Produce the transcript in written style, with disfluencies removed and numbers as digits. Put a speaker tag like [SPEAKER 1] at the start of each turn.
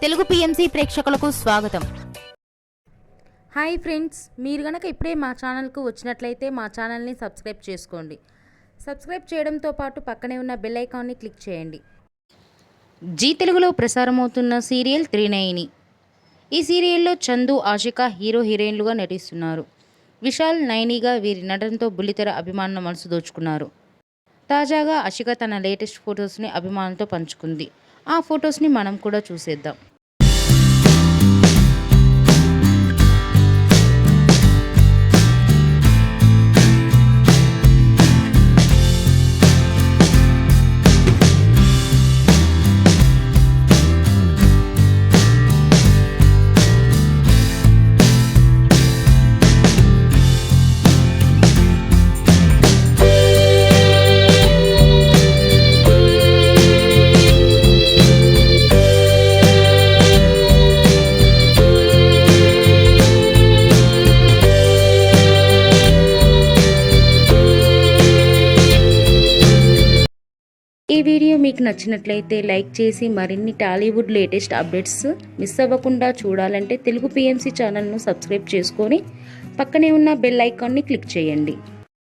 [SPEAKER 1] Telugu PMC ప్రేక్షకులకు స్వాగతం.
[SPEAKER 2] Hi friends, మీరు గనక ఇప్పుడే మా ఛానల్కు వచ్చినట్లయితే మా ఛానల్ని సబ్స్క్రైబ్ చేసుకోండి. సబ్స్క్రైబ్ చేయడంతో పాటు పక్కనే ఉన్న బెల్ ఐకాన్ని క్లిక్ చేయండి.
[SPEAKER 1] జీ తెలుగులో ప్రసారమవుతున్న సీరియల్ త్రినయని. ఈ సీరియల్లో చందు, ఆషిక హీరో హీరోయిన్లుగా నటిస్తున్నారు. విశాల్, నయనిగా వీరి నటనతో బుల్లితెర అభిమానుల మనసు దోచుకున్నారు. తాజాగా ఆషిక తన లేటెస్ట్ ఫొటోస్ని అభిమానులతో పంచుకుంది. ఆ ఫొటోస్ని మనం కూడా చూసేద్దాం. ఈ వీడియో మీకు నచ్చినట్లయితే లైక్ చేసి మరిన్ని టాలీవుడ్ లేటెస్ట్ అప్డేట్స్ మిస్ అవ్వకుండా చూడాలంటే తెలుగు పిఎంసి ఛానల్ను సబ్స్క్రైబ్ చేసుకొని పక్కనే ఉన్న బెల్ ఐకాన్ని క్లిక్ చేయండి.